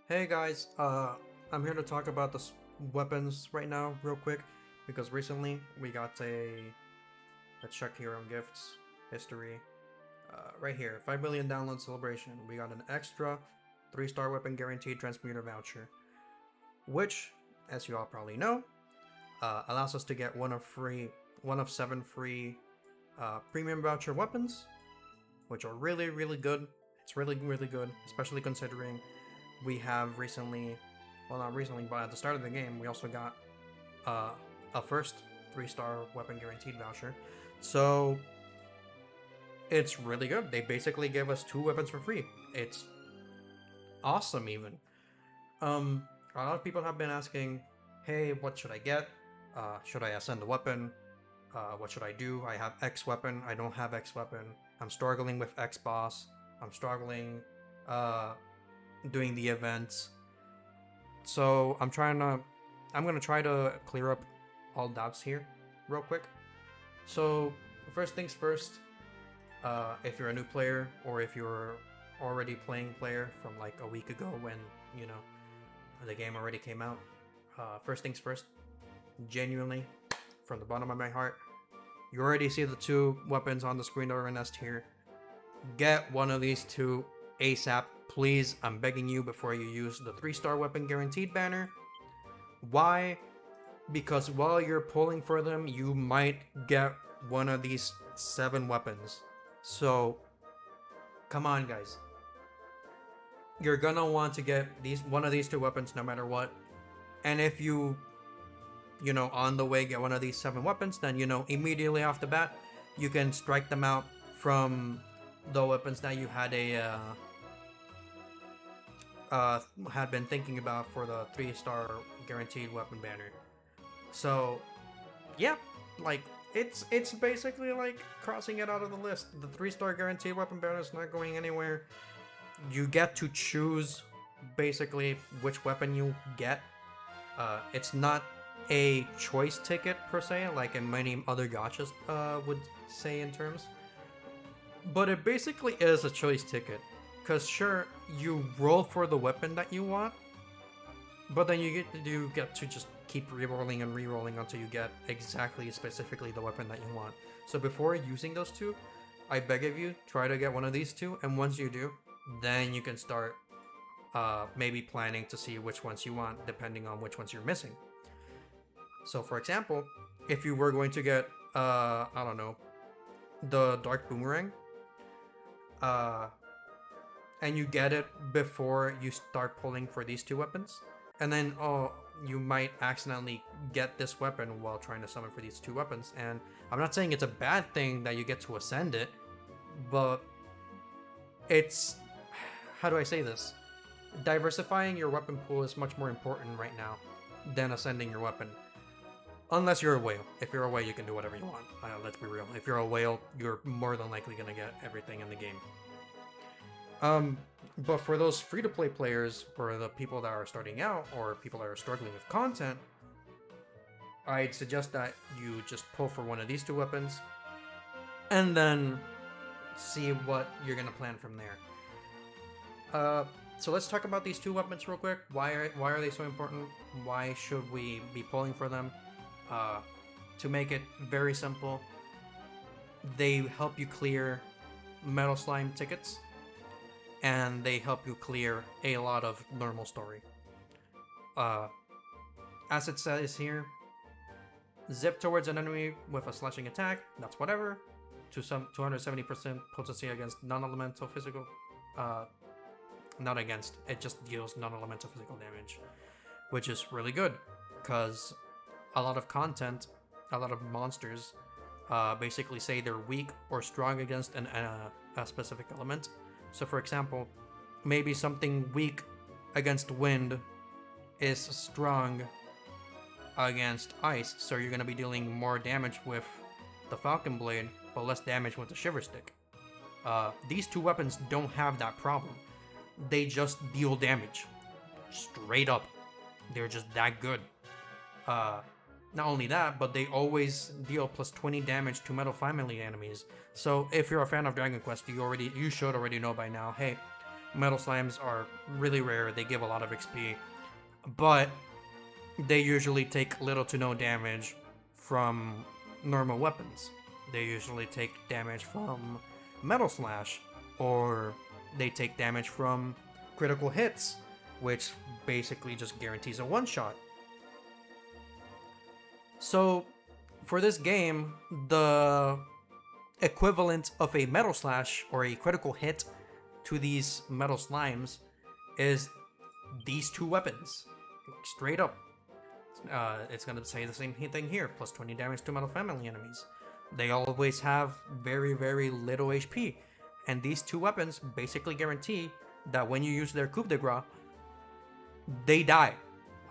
Hey guys, I'm here to talk about the weapons right now, real quick, because recently we got let's check here on gifts history. Right here, 5 million download celebration. We got an extra 3-star weapon guaranteed transmuter voucher, which, as you all probably know, allows us to get one of 7 free premium voucher weapons, which are really good. It's really good, especially considering we have recently, well, not recently, but at the start of the game, we also got uh, a first 3-star weapon guaranteed voucher. So it's really good. They basically give us 2 weapons for free. It's awesome, even. A lot of people have been asking, hey, what should I get? Should I ascend the weapon? What should I do? I have X weapon. I don't have X weapon. I'm struggling with X boss. I'm struggling doing the events. So I'm gonna try to clear up all doubts here real quick. So first things first, if you're a new player or if you're already playing player from like a week ago when, the game already came out, first things first, genuinely, from the bottom of my heart, you already see the 2 weapons on the screen that are in S tier. Get one of these 2 ASAP, please. I'm begging you before you use the 3-star weapon guaranteed banner. Why? Because while you're pulling for them, you might get one of these 7 weapons. So, come on, guys. You're gonna want to get one of these 2 weapons no matter what. And if you on the way get one of these 7 weapons, then immediately off the bat, you can strike them out from the weapons that you had been thinking about for the 3-star guaranteed weapon banner. So, yeah, like it's basically like crossing it out of the list. The 3-star guaranteed weapon banner is not going anywhere. You get to choose basically which weapon you get. It's not a choice ticket per se, like in many other gachas would say in terms. But it basically is a choice ticket. Because sure, you roll for the weapon that you want, but then you get to just keep rerolling and rerolling until you get exactly, specifically the weapon that you want. So before using those 2, I beg of you, try to get one of these 2, and once you do, then you can start maybe planning to see which ones you want, depending on which ones you're missing. So for example, if you were going to get, I don't know, the Dark Boomerang, and you get it before you start pulling for these 2 weapons, and then you might accidentally get this weapon while trying to summon for these 2 weapons. And I'm not saying it's a bad thing that you get to ascend it, but it's, how do I say this? Diversifying your weapon pool is much more important right now than ascending your weapon. Unless you're a whale. If you're a whale, you can do whatever you want. Let's be real. If you're a whale, you're more than likely gonna get everything in the game. But for those free-to-play players, or the people that are starting out, or people that are struggling with content, I'd suggest that you just pull for one of these 2 weapons, and then see what you're gonna plan from there. So let's talk about these 2 weapons real quick. Why are they so important? Why should we be pulling for them? To make it very simple, they help you clear Metal Slime tickets, and they help you clear a lot of normal story. As it says here, zip towards an enemy with a slashing attack, that's whatever, to some 270% potency against non-elemental physical, not against, it just deals non-elemental physical damage, which is really good, because a lot of content, a lot of monsters basically say they're weak or strong against a specific element. So for example, maybe something weak against wind is strong against ice, so you're going to be dealing more damage with the Falcon Blade, but less damage with the Shiver Stick. These 2 weapons don't have that problem. They just deal damage. Straight up. They're just that good. Not only that, but they always deal plus 20 damage to Metal Family enemies. So if you're a fan of Dragon Quest, you should already know by now, hey, Metal Slimes are really rare, they give a lot of XP, but they usually take little to no damage from normal weapons. They usually take damage from Metal Slash, or they take damage from critical hits, which basically just guarantees a one-shot. So, for this game, the equivalent of a Metal Slash or a critical hit to these Metal Slimes is these two weapons. Straight up. It's going to say the same thing here, plus 20 damage to Metal Family enemies. They always have very, very little HP, and these two weapons basically guarantee that when you use their coup de grace, they die.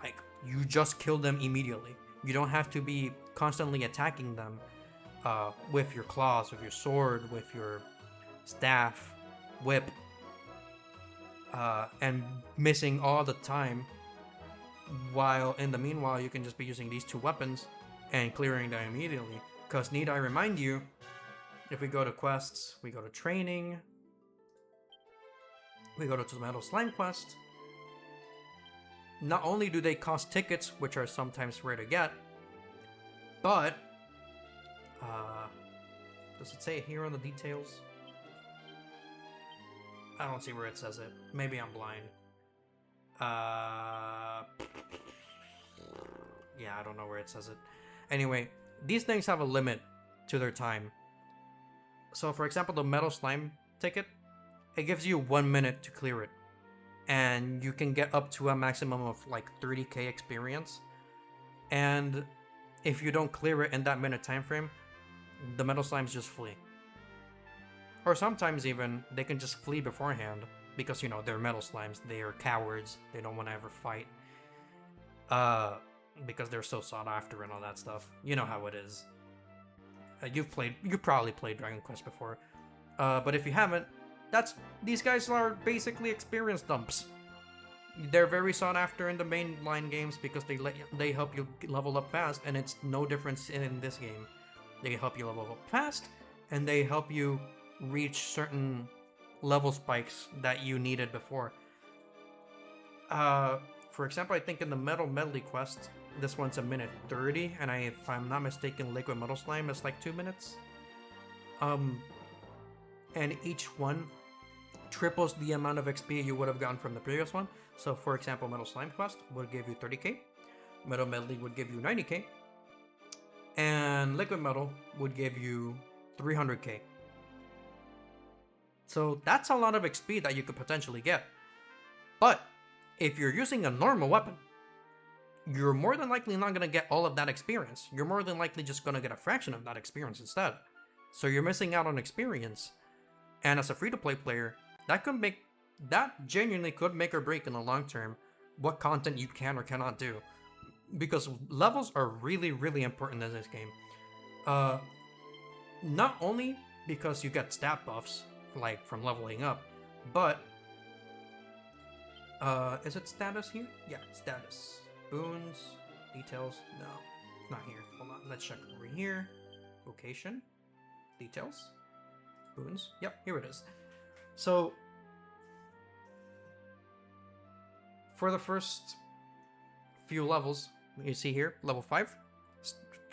Like, you just kill them immediately. You don't have to be constantly attacking them with your claws, with your sword, with your staff, whip, and missing all the time. While in the meanwhile, you can just be using these two weapons and clearing them immediately. Because need I remind you, if we go to quests, we go to training, we go to the Metal Slime quest, not only do they cost tickets, which are sometimes rare to get, but, does it say it here on the details? I don't see where it says it. Maybe I'm blind. Yeah, I don't know where it says it. Anyway, these things have a limit to their time. So, for example, the Metal Slime ticket, it gives you 1 minute to clear it. And you can get up to a maximum of like 30k experience. And if you don't clear it in that minute time frame, the Metal Slimes just flee. Or sometimes even, they can just flee beforehand. Because, you know, they're Metal Slimes, they are cowards, they don't want to ever fight. Because they're so sought after and all that stuff. You know how it is. You've probably played Dragon Quest before. But if you haven't, these guys are basically experience dumps. They're very sought after in the mainline games because they help you level up fast, and it's no difference in this game. They help you level up fast, and they help you reach certain level spikes that you needed before. For example, I think in the Metal Medley quest, this one's a minute 30, and if I'm not mistaken, Liquid Metal Slime is like 2 minutes. And each one triples the amount of XP you would have gotten from the previous one. So, for example, Metal Slime quest would give you 30k, Metal Medley would give you 90k, and Liquid Metal would give you 300k. So that's a lot of XP that you could potentially get. But if you're using a normal weapon, you're more than likely not going to get all of that experience. You're more than likely just going to get a fraction of that experience instead. So you're missing out on experience. And as a free-to-play player, that genuinely could make or break in the long term what content you can or cannot do. Because levels are really, really important in this game. Not only because you get stat buffs, like from leveling up, but is it status here? Yeah, status. Boons, details, no, not here. Hold on, let's check over here. Vocation, details, boons, yep, here it is. So, for the first few levels, you see here, level 5,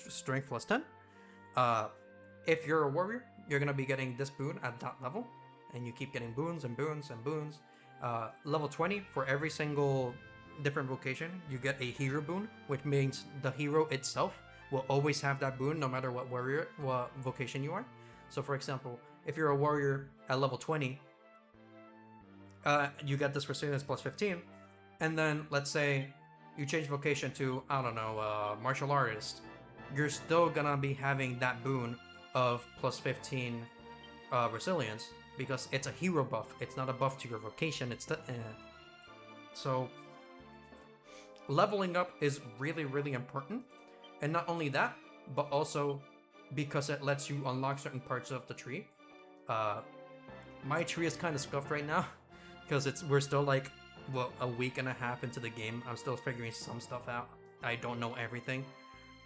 strength plus 10. If you're a warrior, you're going to be getting this boon at that level, and you keep getting boons and boons and boons. Level 20, for every single different vocation, you get a hero boon, which means the hero itself will always have that boon no matter what vocation you are. So for example, if you're a warrior at level 20, you get this resilience plus 15, and then let's say you change vocation to, I don't know, martial artist, you're still gonna be having that boon of plus 15 resilience, because it's a hero buff, it's not a buff to your vocation, so leveling up is really, really important. And not only that, but also because it lets you unlock certain parts of the tree. My tree is kind of scuffed right now because we're still like, well, a week and a half into the game. I'm still figuring some stuff out. I don't know everything,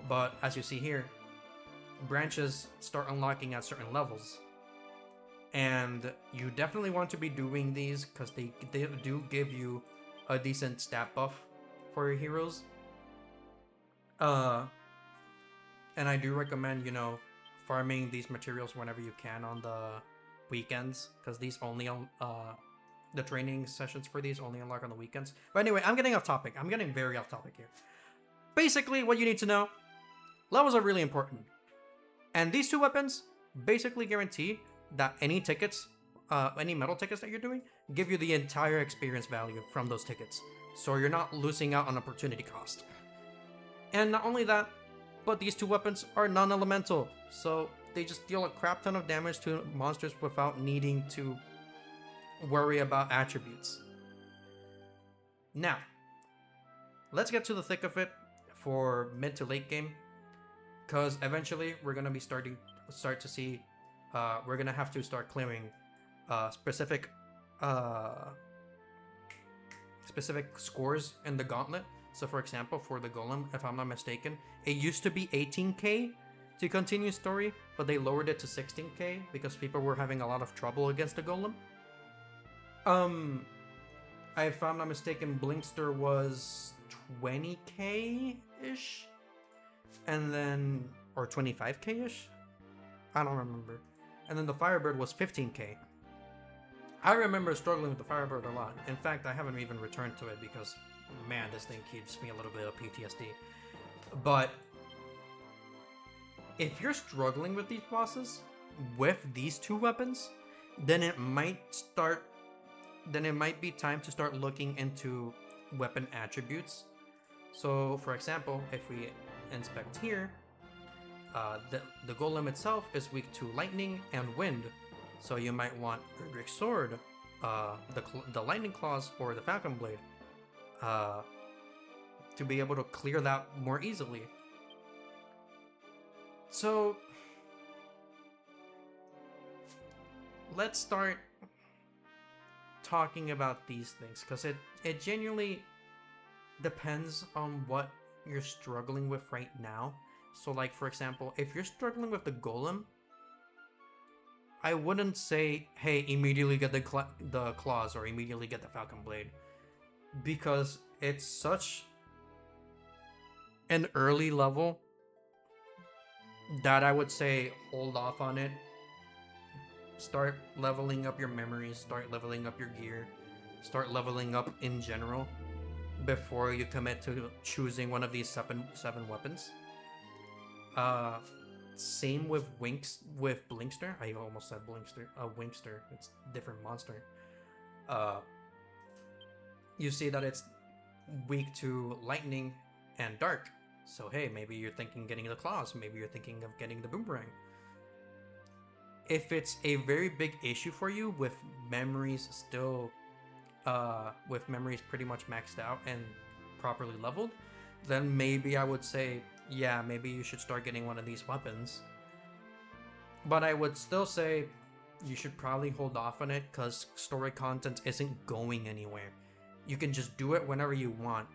but as you see here, branches start unlocking at certain levels. And you definitely want to be doing these because they do give you a decent stat buff for your heroes. And I do recommend, farming these materials whenever you can on the weekends, because these only the training sessions for these only unlock on the weekends. But anyway, I'm getting off topic. I'm getting very off topic here. Basically, what you need to know, levels are really important. And these two weapons basically guarantee that any tickets, any metal tickets that you're doing, give you the entire experience value from those tickets. So you're not losing out on opportunity cost. And not only that, but these two weapons are non-elemental, so they just deal a crap ton of damage to monsters without needing to worry about attributes. Now, let's get to the thick of it for mid to late game, because eventually we're gonna be start to see, we're gonna have to start clearing specific scores in the gauntlet. So for example, for the golem, if I'm not mistaken, it used to be 18k to continue story, but they lowered it to 16k because people were having a lot of trouble against the golem. If I'm not mistaken, Blinkster was 20k-ish? And then, or 25k-ish? I don't remember. And then the Firebird was 15k. I remember struggling with the Firebird a lot. In fact, I haven't even returned to it because, man, this thing gives me a little bit of PTSD. But if you're struggling with these bosses with these two weapons, then it might be time to start looking into weapon attributes. So, for example, if we inspect here, the golem itself is weak to lightning and wind. So you might want Erdrick's Sword, the Lightning Claws, or the Falcon Blade to be able to clear that more easily. So let's start talking about these things, because it genuinely depends on what you're struggling with right now. So like, for example, if you're struggling with the golem, I wouldn't say, hey, immediately get the claws or immediately get the Falcon Blade, because it's such an early level that I would say hold off on it. Start leveling up your memories, start leveling up your gear, start leveling up in general before you commit to choosing one of these seven weapons. Same with Blinkster. I almost said Winkster. It's a different monster. You see that it's weak to lightning and dark. So hey, maybe you're thinking getting the claws. Maybe you're thinking of getting the boomerang. If it's a very big issue for you with memories still, with memories pretty much maxed out and properly leveled, then maybe I would say, yeah, maybe you should start getting one of these weapons. But I would still say you should probably hold off on it, because story content isn't going anywhere. You can just do it whenever you want.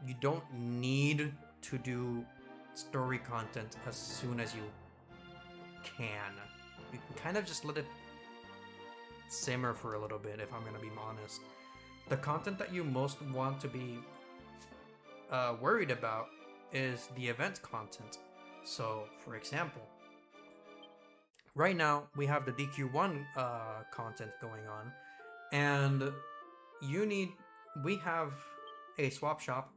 You don't need to do story content as soon as you can. You can kind of just let it simmer for a little bit, if I'm gonna be honest. The content that you most want to be worried about is the event content. So, for example, right now we have the DQ1 content going on, and we have a swap shop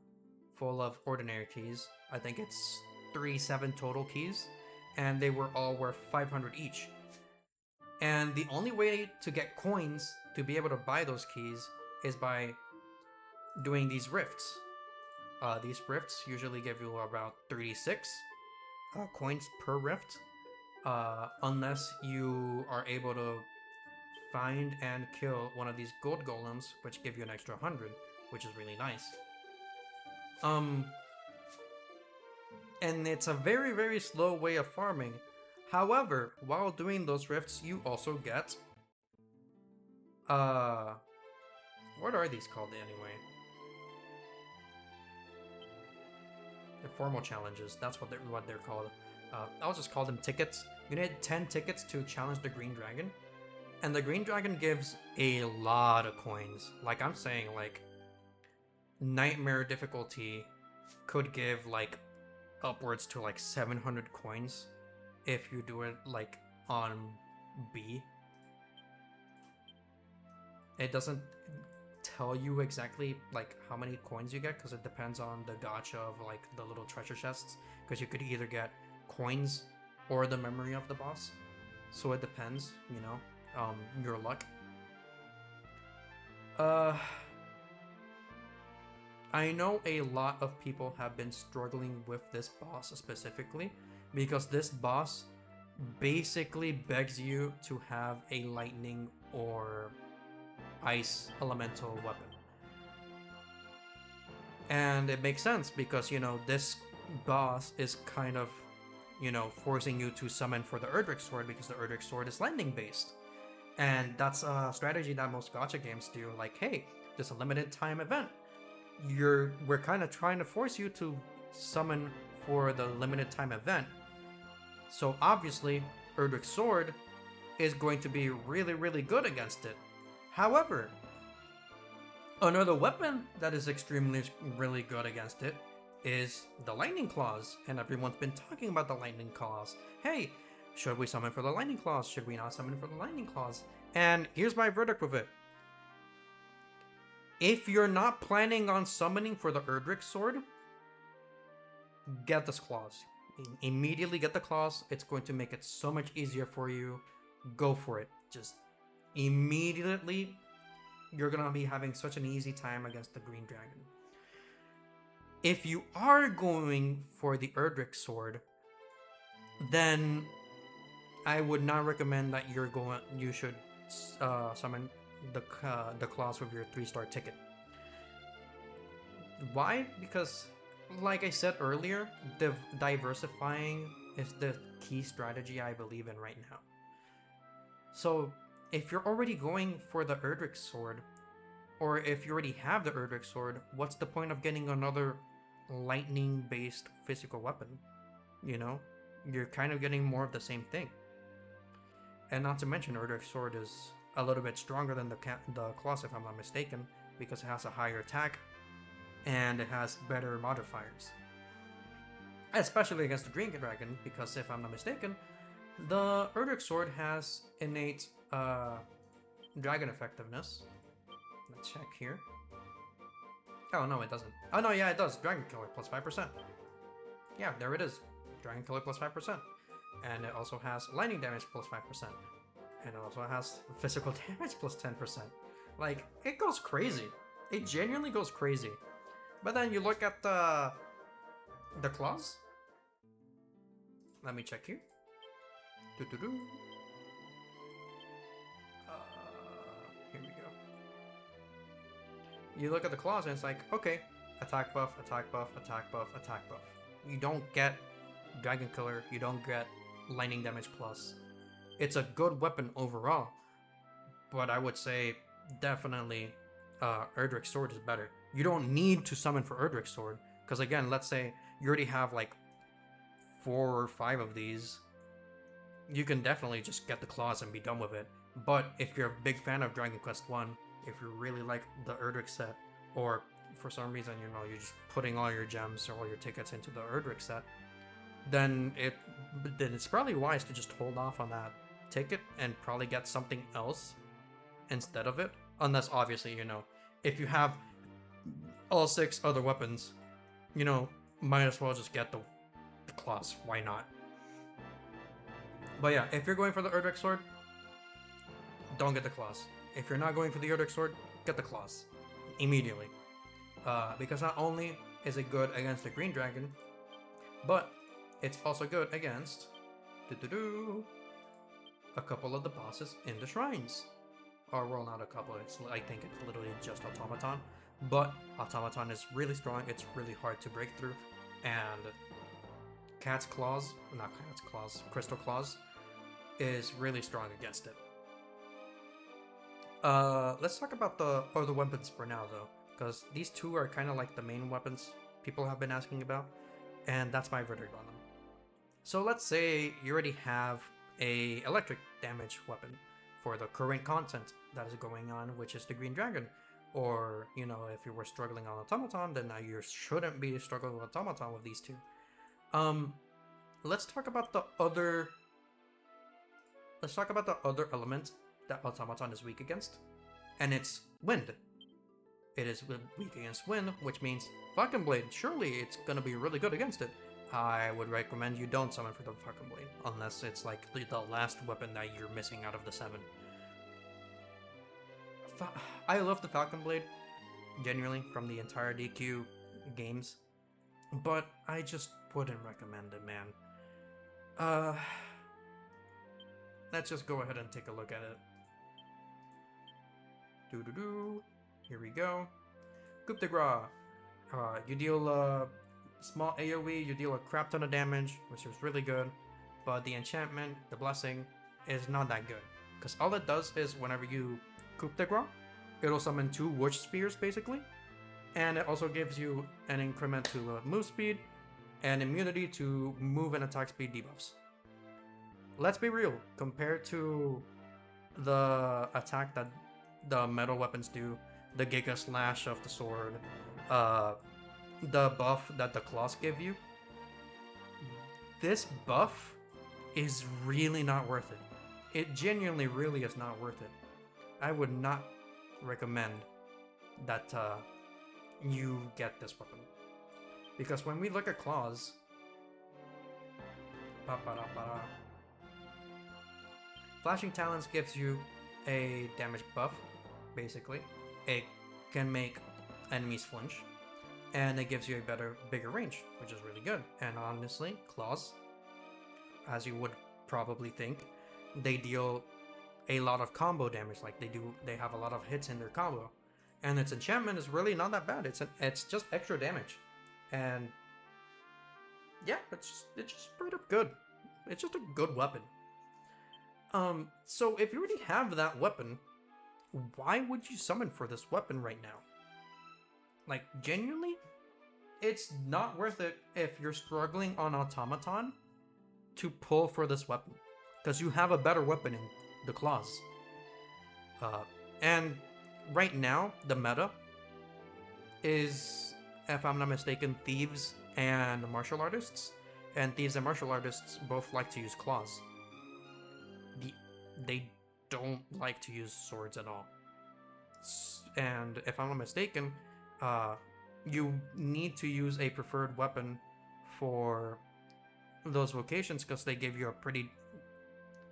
full of ordinary keys. I think it's 37 total keys, and they were all worth 500 each. And the only way to get coins to be able to buy those keys is by doing these rifts. These rifts usually give you about 36 coins per rift, unless you are able to find and kill one of these gold golems, which give you an extra 100, which is really nice. And it's a very, very slow way of farming. However, while doing those rifts, you also get what are these called anyway? They're formal challenges. That's what they're called. I'll just call them tickets. You need 10 tickets to challenge the green dragon. And the green dragon gives a lot of coins. Like I'm saying, like nightmare difficulty could give like upwards to like 700 coins if you do it like on B. It doesn't tell you exactly like how many coins you get because it depends on the gacha of like the little treasure chests, because you could either get coins or the memory of the boss, so it depends, you know, your luck. I know a lot of people have been struggling with this boss specifically because this boss basically begs you to have a lightning or ice elemental weapon. And it makes sense because, you know, this boss is kind of, you know, forcing you to summon for the Erdrick Sword because the Erdrick Sword is lightning based. And that's a strategy that most gacha games do. Like, hey, there's a limited time event. We're kind of trying to force you to summon for the limited time event. So obviously, Erdrick Sword is going to be really, really good against it. However, another weapon that is extremely really good against it is the Lightning Claws, and everyone's been talking about the Lightning Claws. Hey, should we summon for the Lightning Claws? Should we not summon for the Lightning Claws? And here's my verdict with it. If you're not planning on summoning for the Erdrick Sword, get this claws. Immediately get the claws. It's going to make it so much easier for you. Go for it. Just immediately, you're going to be having such an easy time against the Green Dragon. If you are going for the Erdrick Sword, then I would not recommend that you should summon the claws with your 3-star ticket. Why? Because, like I said earlier, diversifying is the key strategy I believe in right now. So, if you're already going for the Erdrick Sword, or if you already have the Erdrick Sword, what's the point of getting another lightning-based physical weapon? You know? You're kind of getting more of the same thing. And not to mention, Erdrick Sword is a little bit stronger than the claws, if I'm not mistaken, because it has a higher attack, and it has better modifiers. Especially against the Green Dragon, because if I'm not mistaken, the Erdrick Sword has innate dragon effectiveness. Let's check here. Oh, no, it doesn't. Oh, no, yeah, it does. Dragon Killer plus 5%. Yeah, there it is. Dragon Killer plus 5%. And it also has lightning damage plus 5%. And it also has physical damage plus 10%. Like, it goes crazy. It genuinely goes crazy. But then you look at the claws. Let me check here. Here we go. You look at the claws and it's like, okay, attack buff, attack buff, attack buff, attack buff. You don't get Dragon Killer, you don't get lightning damage plus. It's a good weapon overall, but I would say definitely Erdrick Sword is better. You don't need to summon for Erdrick Sword, because again, let's say you already have like 4 or 5 of these. You can definitely just get the claws and be done with it. But if you're a big fan of Dragon Quest 1, if you really like the Erdrick set, or for some reason, you know, you're just putting all your gems or all your tickets into the Erdrick set, then it's probably wise to just hold off on that ticket and probably get something else instead of it. Unless, obviously, you know, if you have all 6 other weapons, you know, might as well just get the claws. Why not? But yeah, if you're going for the Erdrick Sword, don't get the claws. If you're not going for the Erdrick Sword, get the claws immediately. Because not only is it good against the Green Dragon, but it's also good against a couple of the bosses in the shrines. Or, well, not a couple. I think it's literally just Automaton. But Automaton is really strong. It's really hard to break through. And Crystal Claws is really strong against it. Let's talk about the other weapons for now, though, because these 2 are kind of like the main weapons people have been asking about, and that's my verdict on them. So let's say you already have a electric damage weapon for the current content that is going on, which is the Green Dragon. Or, you know, if you were struggling on Automaton, then now you shouldn't be struggling with Automaton with these two. Let's talk about the other element that Automaton is weak against, and it's wind. It is weak against wind, which means Falcon Blade. Surely it's gonna be really good against it. I would recommend you don't summon for the Falcon Blade, unless it's like the last weapon that you're missing out of the 7. I love the Falcon Blade, genuinely, from the entire DQ games, but I just wouldn't recommend it, man. Let's just go ahead and take a look at it. Here we go. Coup de grace. You deal a small AoE, you deal a crap ton of damage, which is really good, but the enchantment, the blessing, is not that good. Because all it does is whenever you coup de grace, it'll summon 2 Witch Spears, basically, and it also gives you an increment to move speed and immunity to move and attack speed debuffs. Let's be real, compared to the attack that the metal weapons do, the Giga Slash of the sword, the buff that the claws give you, this buff is really not worth it. It genuinely really is not worth it. I would not recommend that you get this weapon. Because when we look at claws, Flashing Talons gives you a damage buff, basically. It can make enemies flinch, and it gives you a bigger range, which is really good. And honestly, claws, as you would probably think, they deal a lot of combo damage. Like they have a lot of hits in their combo, and its enchantment is really not that bad. It's just extra damage, and yeah, it's just straight up good. It's just a good weapon. So if you already have that weapon, why would you summon for this weapon right now? Like, genuinely, it's not worth it if you're struggling on Automaton to pull for this weapon, because you have a better weapon in the claws. And right now, the meta is, if I'm not mistaken, Thieves and Martial Artists. And Thieves and Martial Artists both like to use claws. They don't like to use swords at all. And if I'm not mistaken, you need to use a preferred weapon for those vocations, because they give you a pretty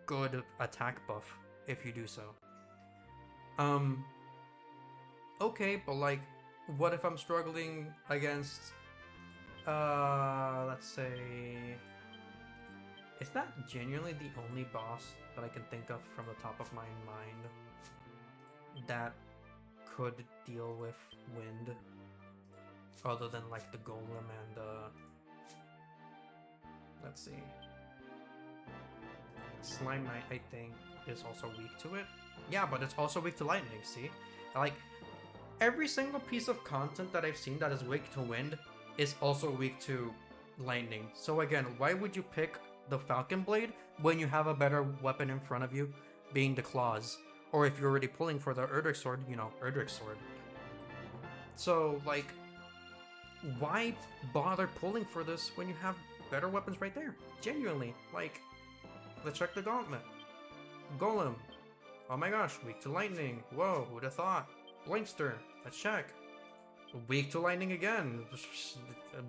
good attack buff if you do so. Okay, but like, what if I'm struggling against, let's say, is that genuinely the only boss that I can think of from the top of my mind that could deal with wind, other than like the Golem and let's see, Slime Knight, I think, is also weak to it. Yeah, but it's also weak to lightning, see? Like, every single piece of content that I've seen that is weak to wind is also weak to lightning. So again, why would you pick the Falcon Blade when you have a better weapon in front of you, being the claws? Or if you're already pulling for the Erdrick Sword, you know, Erdrick Sword. So, like, why bother pulling for this when you have better weapons right there? Genuinely, like, let's check the Gauntlet. Golem. Oh my gosh, weak to lightning. Whoa, who'd have thought? Blinkster. Let's check. Weak to lightning again.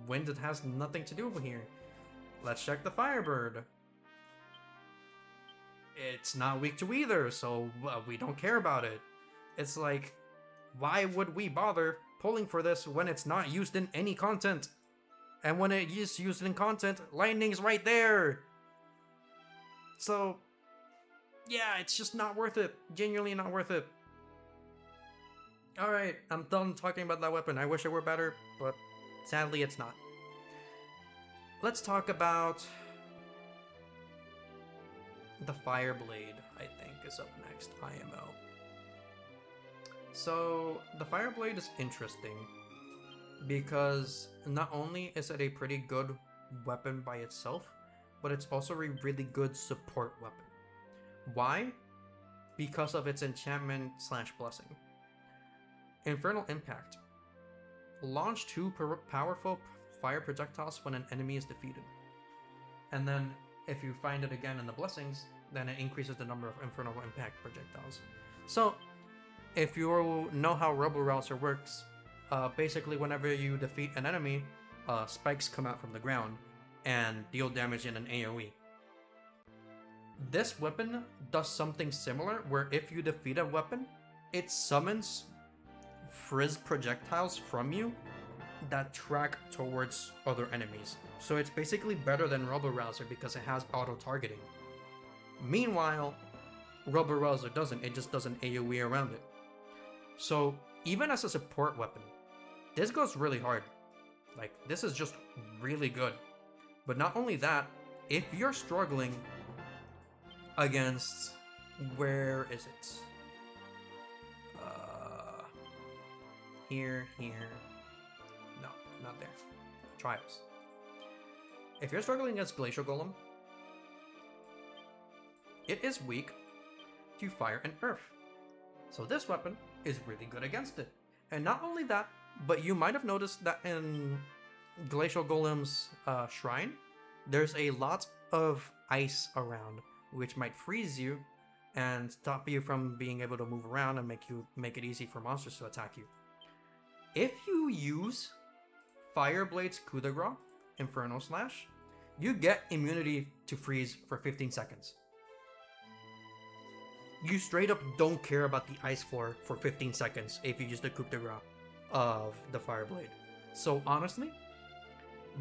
Wind has nothing to do with here. Let's check the Firebird. It's not weak to either, so we don't care about it. It's like, why would we bother pulling for this when it's not used in any content? And when it is used in content, lightning's right there. So, yeah, it's just not worth it. Genuinely not worth it. Alright, I'm done talking about that weapon. I wish it were better, but sadly it's not. Let's talk about the Fireblade, I think, is up next, IMO. So, the Fireblade is interesting because not only is it a pretty good weapon by itself, but it's also a really good support weapon. Why? because of its enchantment / blessing. Infernal Impact. Launch 2 powerful fire projectiles when an enemy is defeated. And then if you find it again in the blessings, then it increases the number of Infernal Impact projectiles. So if you know how Rebel Rouser works, basically whenever you defeat an enemy, spikes come out from the ground and deal damage in an AoE. This weapon does something similar, where if you defeat a weapon, it summons frizz projectiles from you that track towards other enemies. So it's basically better than Rebel Rouser because it has auto-targeting. Meanwhile, Rebel Rouser doesn't, it just does an AoE around it. So even as a support weapon, this goes really hard. Like, this is just really good. But not only that, if you're struggling against, where is it? Here. No, not there. Trials. If you're struggling against Glacial Golem, it is weak to fire and earth. So this weapon is really good against it. And not only that, but you might have noticed that in Glacial Golem's shrine, there's a lot of ice around, which might freeze you and stop you from being able to move around and make it easy for monsters to attack you. If you use Fireblade's coup de grace, Inferno Slash, you get immunity to freeze for 15 seconds. You straight up don't care about the ice floor for 15 seconds if you use the coup de grace of the Fireblade. So honestly,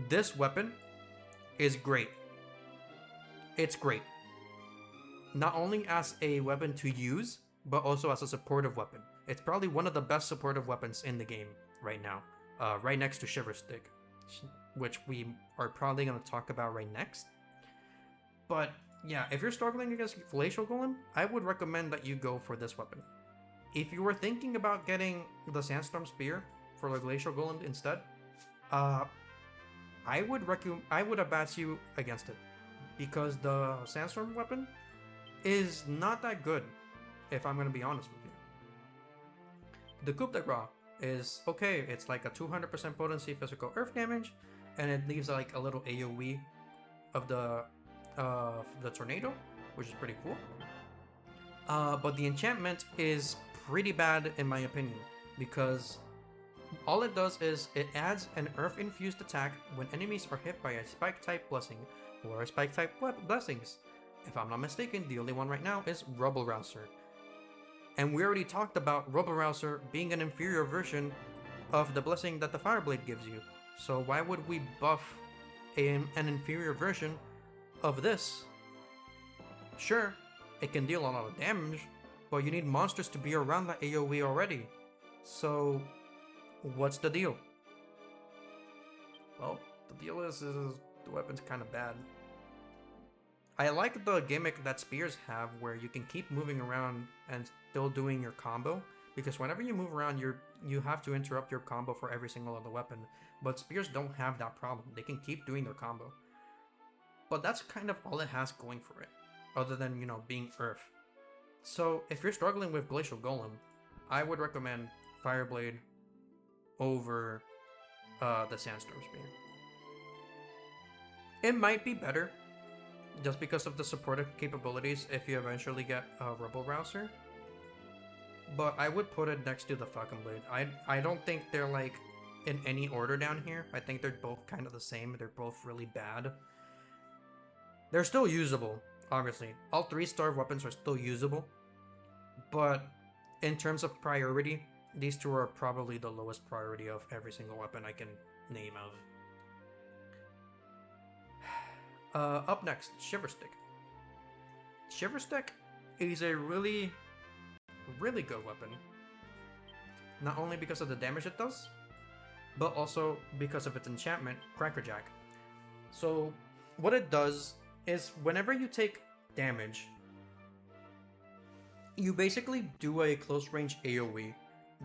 this weapon is great. It's great. Not only as a weapon to use, but also as a supportive weapon. It's probably one of the best supportive weapons in the game right now. Right next to Shiver Stick, which we are probably going to talk about right next. But yeah, if you're struggling against Glacial Golem, I would recommend that you go for this weapon. If you were thinking about getting the Sandstorm Spear for the Glacial Golem instead, I would advise you against it, because the Sandstorm weapon is not that good, if I'm going to be honest with you. The coup de grace is okay. It's like a 200% potency physical earth damage, and it leaves like a little AoE of the tornado, which is pretty cool. But the enchantment is pretty bad in my opinion, because all it does is it adds an earth infused attack when enemies are hit by a spike type blessing or a spike type blessings. If I'm not mistaken, the only one right now is Rebel Rouser. And we already talked about Rebel Rouser being an inferior version of the blessing that the Fireblade gives you. So why would we buff an inferior version of this? Sure, it can deal a lot of damage, but you need monsters to be around that AoE already. So what's the deal? Well, the deal is the weapon's kind of bad. I like the gimmick that spears have, where you can keep moving around and still doing your combo, because whenever you move around, you have to interrupt your combo for every single other weapon. But spears don't have that problem. They can keep doing their combo. But that's kind of all it has going for it, other than, you know, being earth. So if you're struggling with Glacial Golem, I would recommend Fireblade over the Sandstorm Spear. It might be better just because of the supportive capabilities if you eventually get a Rebel Rouser, but I would put it next to the Falcon Blade. I don't think they're like in any order down here. I think they're both kind of the same. They're both really bad. They're still usable, obviously. All 3-star weapons are still usable, but in terms of priority, these two are probably the lowest priority of every single weapon I can name of. Up next, Shiver Stick. Shiver Stick is a really, really good weapon. Not only because of the damage it does, but also because of its enchantment, Crackerjack. So what it does is whenever you take damage, you basically do a close range AoE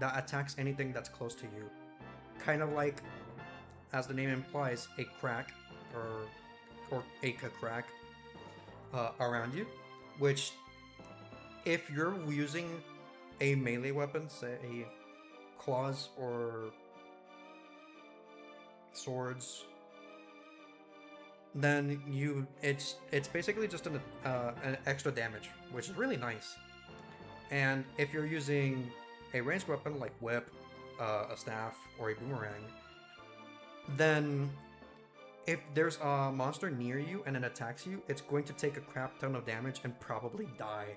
that attacks anything that's close to you. Kind of like, as the name implies, a crack or a crack around you, which if you're using a melee weapon, say claws or swords, then it's basically just an extra damage, which is really nice. And if you're using a ranged weapon like whip, a staff, or a boomerang, then if there's a monster near you and it attacks you, it's going to take a crap ton of damage and probably die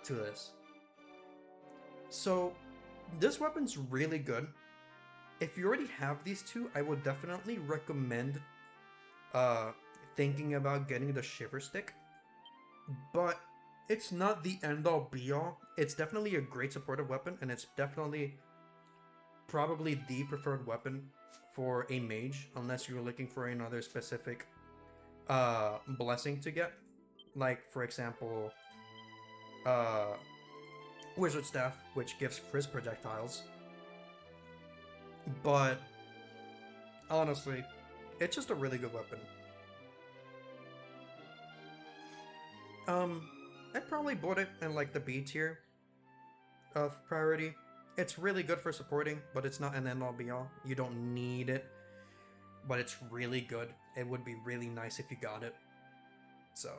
to this. So this weapon's really good. If you already have these two, I would definitely recommend thinking about getting the Shiver Stick. But it's not the end-all be-all. It's definitely a great supportive weapon, and it's definitely probably the preferred weapon for a mage, unless you're looking for another specific blessing to get. Like, for example, Wizard Staff, which gives frizz projectiles. But honestly, it's just a really good weapon. I'd probably put it in like the B tier of priority. It's really good for supporting, but it's not an end-all be-all. You don't need it, but it's really good. It would be really nice if you got it. So,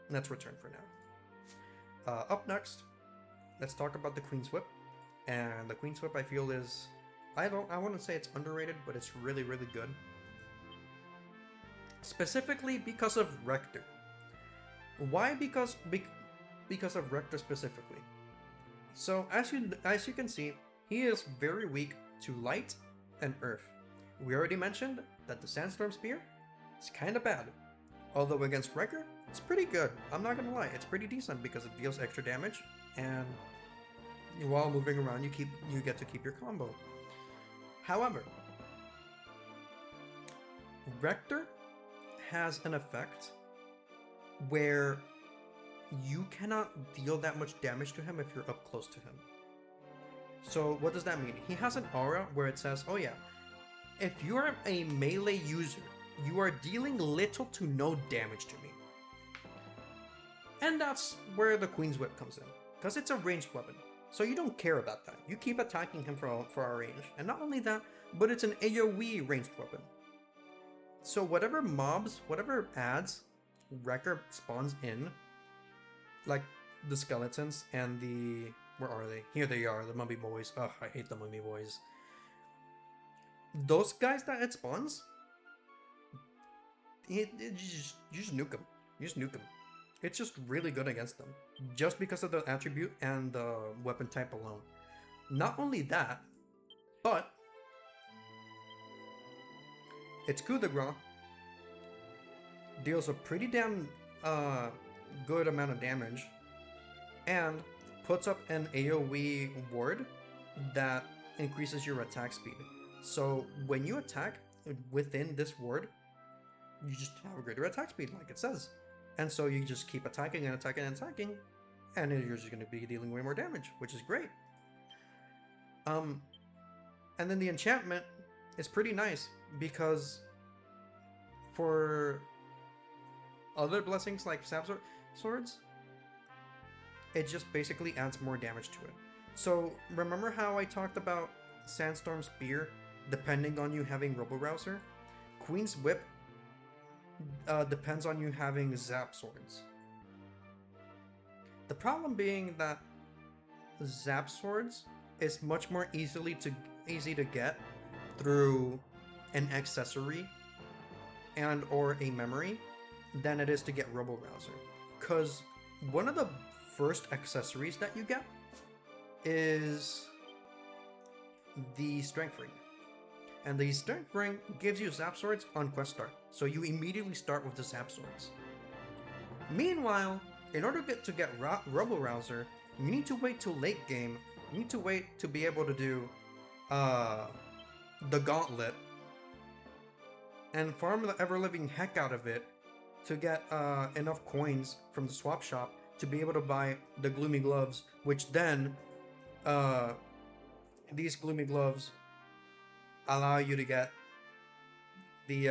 let's return for now. Up next, let's talk about the Queen's Whip. And the Queen's Whip, I feel, is... I want to say it's underrated, but it's really, really good. Specifically because of Rector. Why? Because of Rector specifically. So as you can see, he is very weak to light and earth. We already mentioned that the Sandstorm Spear is kind of bad. Although against Wrecker, it's pretty good. I'm not gonna lie, it's pretty decent because it deals extra damage, and while moving around, you get to keep your combo. However, Rector has an effect where you cannot deal that much damage to him if you're up close to him. So what does that mean? He has an aura where it says, oh yeah, if you are a melee user, you are dealing little to no damage to me. And that's where the Queen's Whip comes in, because it's a ranged weapon. So you don't care about that. You keep attacking him for our range. And not only that, but it's an AoE ranged weapon. So whatever mobs, whatever adds Wrecker spawns in, like the skeletons and the... Where are they? Here they are, the mummy boys. Ugh, I hate the mummy boys. Those guys that it spawns, you just nuke them. You just nuke them. It's just really good against them, just because of the attribute and the weapon type alone. Not only that, but its coup de grace deals a pretty damn good amount of damage and puts up an AoE ward that increases your attack speed. So when you attack within this ward, you just have a greater attack speed, like it says. And so you just keep attacking and attacking and attacking, and you're just going to be dealing way more damage, which is great. And then the enchantment is pretty nice, because for other blessings like sap swords, it just basically adds more damage to it. So remember how I talked about Sandstorm Spear depending on you having Robo-Rouser? Queen's Whip depends on you having Zap Swords. The problem being that Zap Swords is much more easy to get through an accessory and or a memory than it is to get Robo-Rouser. Because one of the first accessories that you get is the Strength Ring. And the Strength Ring gives you Zap Swords on quest start, so you immediately start with the Zap Swords. Meanwhile, in order to get Robo-Rouser, you need to wait till late game. You need to wait to be able to do the Gauntlet and farm the ever-living heck out of it to get enough coins from the swap shop to be able to buy the Gloomy Gloves, which then these Gloomy Gloves allow you to get the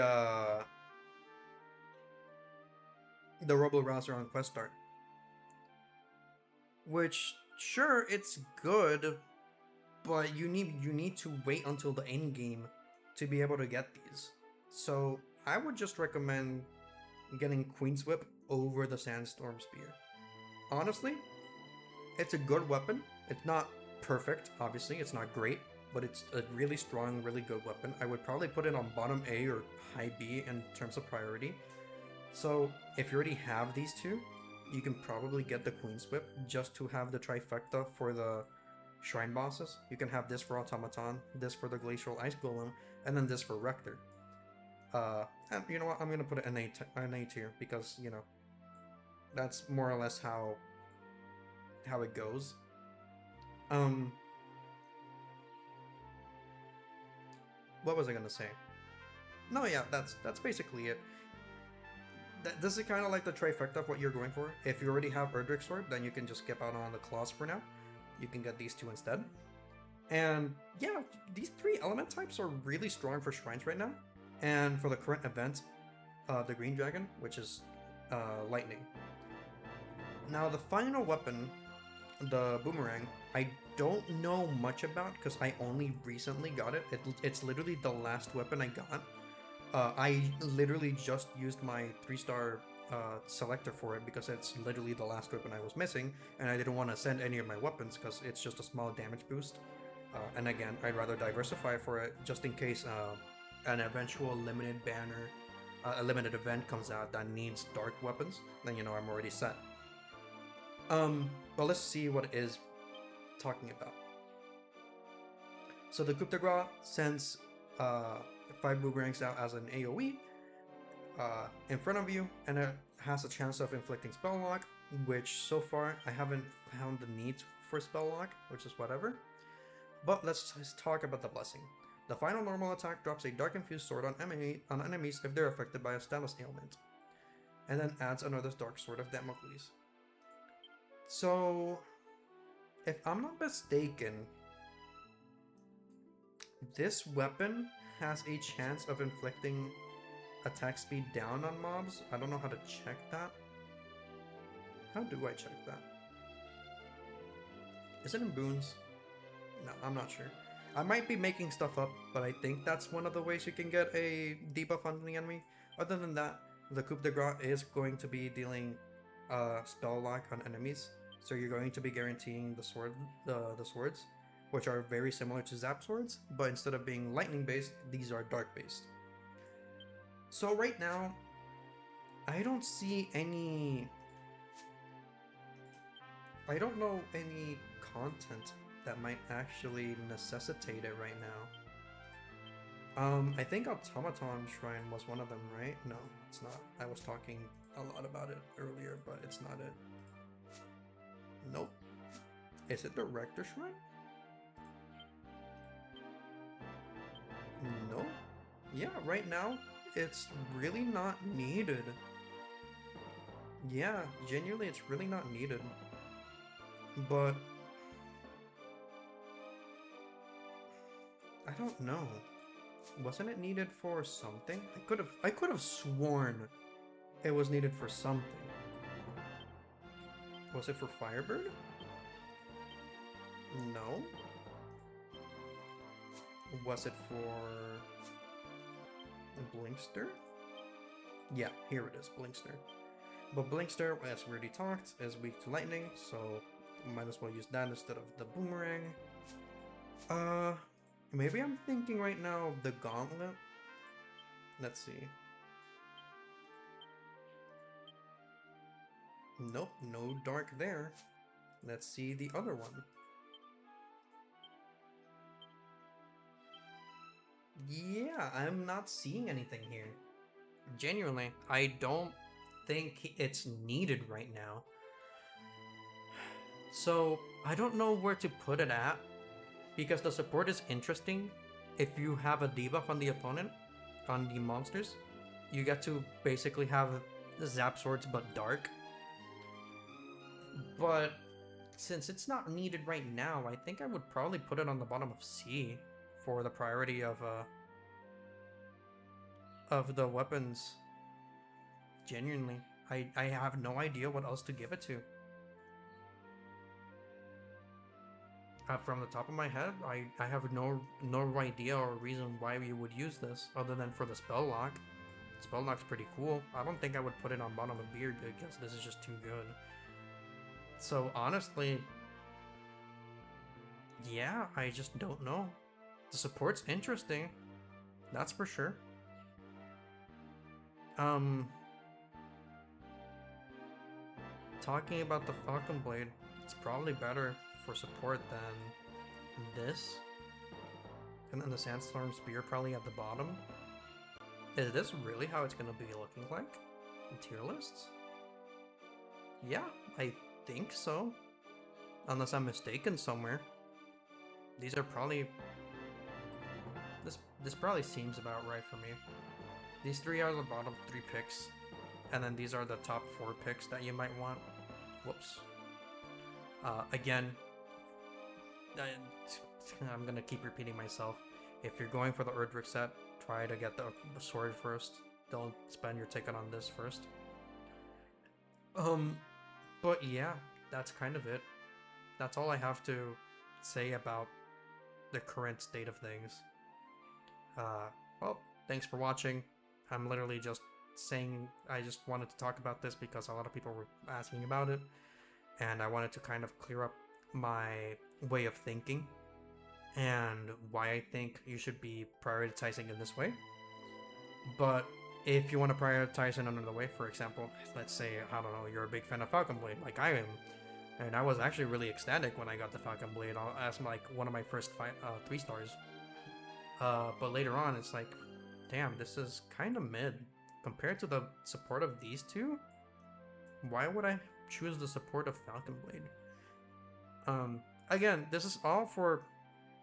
Robo-Rouser on quest start. which sure it's good, but you need to wait until the end game to be able to get these. So I would just recommend getting Queen's Whip over the Sandstorm Spear. Honestly, it's a good weapon. It's not perfect, obviously. It's not great, but it's a really strong, really good weapon. I would probably put it on bottom A or high B in terms of priority. So if you already have these two, you can probably get the Queen's Whip just to have the trifecta for the shrine bosses. You can have this for Automaton, this for the Glacial Ice Golem, and then this for Rector. And you know what? I'm gonna put it in A tier because you know that's more or less how it goes. Um, what was I gonna say? No, yeah, that's basically it. This is kind of like the trifecta of what you're going for. If you already have Erdrick Sword, then you can just skip out on the claws for now. You can get these two instead. And yeah, these three element types are really strong for shrines right now. And for the current event, the Green Dragon, which is lightning. Now the final weapon, the boomerang, I don't know much about because I only recently got it. It's literally the last weapon I got. I literally just used my 3-star selector for it because it's literally the last weapon I was missing, and I didn't want to send any of my weapons because it's just a small damage boost. And again, I'd rather diversify for it just in case an eventual limited banner, a limited event comes out that needs dark weapons. Then you know I'm already set. But let's see what it is talking about. So the coup de grace sends 5 boomerangs out as an AoE in front of you, and it has a chance of inflicting spell lock, which so far I haven't found the need for spell lock, which is whatever. But let's just talk about the blessing. The final normal attack drops a dark infused sword on enemies if they're affected by a status ailment, and then adds another dark sword of Damocles. So, if I'm not mistaken, this weapon has a chance of inflicting attack speed down on mobs. I don't know how to check that. How do I check that? Is it in boons? No, I'm not sure. I might be making stuff up, but I think that's one of the ways you can get a debuff on the enemy. Other than that, the coup de grace is going to be dealing spell lock on enemies. So you're going to be guaranteeing the swords, which are very similar to Zap swords, but instead of being lightning based, these are dark based. So right now, I don't see any... I don't know any content that might actually necessitate it right now. I think Automaton Shrine was one of them, right? No, it's not. I was talking a lot about it earlier, but it's not it. Nope. Is it the Rector Shrine? No. Yeah, right now, it's really not needed. Yeah, genuinely, it's really not needed. But I don't know. Wasn't it needed for something? I could have sworn it was needed for something. Was it for Firebird? No. Was it for Blinkster? Yeah, here it is, Blinkster. But Blinkster, as we already talked, is weak to lightning, so might as well use that instead of the boomerang. Maybe I'm thinking right now of the gauntlet. Let's see. Nope, no dark there. Let's see the other one. Yeah, I'm not seeing anything here. Genuinely, I don't think it's needed right now. So, I don't know where to put it at, because the support is interesting. If you have a debuff on the opponent, on the monsters, you get to basically have Zap Swords but dark. But since it's not needed right now, I think I would probably put it on the bottom of C for the priority of the weapons. Genuinely, I have no idea what else to give it to. From the top of my head, I have no idea or reason why you would use this other than for the spell lock. Spell lock's pretty cool. I don't think I would put it on bottom of beard because this is just too good. So honestly, yeah, I just don't know. The support's interesting, that's for sure. Talking about the Falcon Blade, it's probably better for support than this. And then the Sandstorm Spear probably at the bottom. Is this really how it's gonna be looking like in tier lists? Yeah, I think so. Unless I'm mistaken somewhere. These are probably... This probably seems about right for me. These three are the bottom 3 picks. And then these are the top 4 picks that you might want. Whoops. Again, I'm gonna keep repeating myself. If you're going for the Erdrick set, try to get the sword first. Don't spend your ticket on this first. But yeah, that's kind of it. That's all I have to say about the current state of things. Well, thanks for watching. I'm literally just saying I just wanted to talk about this because a lot of people were asking about it, and I wanted to kind of clear up my way of thinking and why I think you should be prioritizing in this way. But if you want to prioritize in another way, for example, let's say, I don't know, you're a big fan of Falcon Blade like I am, and I was actually really ecstatic when I got the Falcon Blade as like one of my first 3 stars. But later on, it's like, damn, this is kind of mid. Compared to the support of these two, why would I choose the support of Falcon Blade? Again, this is all for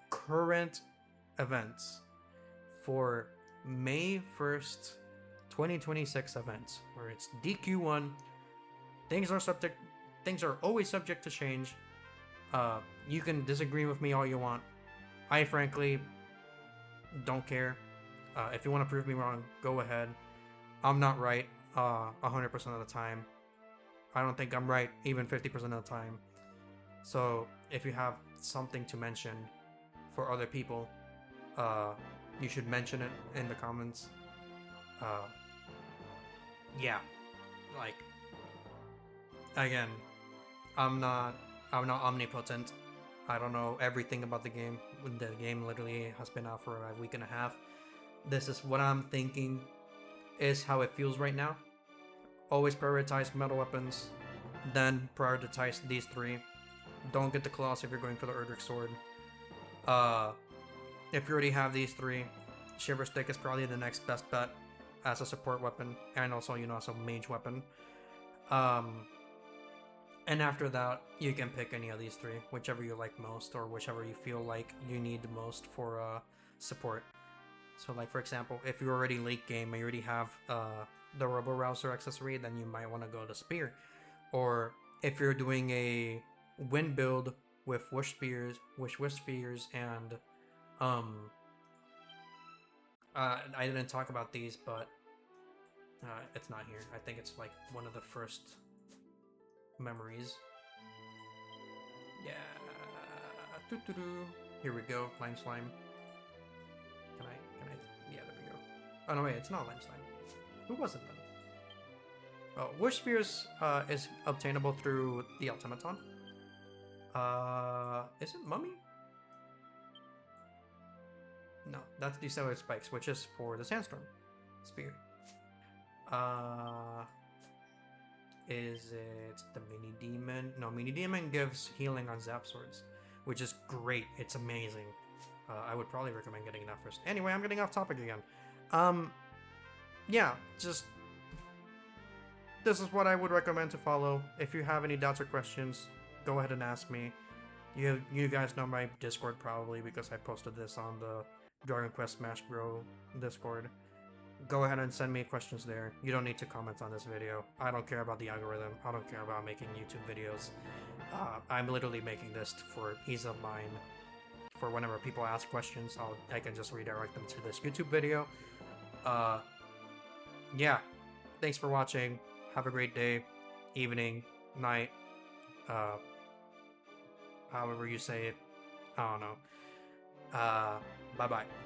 current events. For May 1st, 2026 events, where it's DQ1. Things are always subject to change. You can disagree with me all you want. I frankly don't care. If you want to prove me wrong, go ahead. I'm not right 100% of the time. I don't think I'm right even 50% of the time. So if you have something to mention for other people, you should mention it in the comments. Yeah, like, again, I'm not omnipotent. I don't know everything about the game. The game literally has been out for a week and a half. This is what I'm thinking is how it feels right now. Always prioritize metal weapons, then prioritize these 3. Don't get the claws if you're going for the Erdrick sword. If you already have these 3, Shiver Stick is probably the next best bet as a support weapon, and also, you know, as a mage weapon. And after that, you can pick any of these 3, whichever you like most, or whichever you feel like you need the most for support. So, like, for example, if you're already late game and you already have the Robo Rouser accessory, then you might want to go to Spear. Or if you're doing a wind build with Wish Spheres, and I didn't talk about these, but it's not here. I think it's like one of the first memories. Yeah. Here we go, Lime Slime. Can I? Yeah, there we go. Oh no, wait, it's not Lime Slime. Who was it then? Oh, Wish Spheres is obtainable through the Automaton. Is it Mummy? No, that's Decelerar Spikes, which is for the Sandstorm Spear. Is it the Mini Demon? No, Mini Demon gives healing on Zap Swords, which is great. It's amazing. I would probably recommend getting that first. Anyway, I'm getting off topic again. Yeah, just... this is what I would recommend to follow. If you have any doubts or questions, go ahead and ask me. You guys know my Discord probably because I posted this on the Dragon Quest Smash Bros. Discord. Go ahead and send me questions there. You don't need to comment on this video. I don't care about the algorithm. I don't care about making YouTube videos. I'm literally making this for ease of mind. For whenever people ask questions, I can just redirect them to this YouTube video. Yeah. Thanks for watching. Have a great day, evening, night, however you say it. I don't know. Bye bye.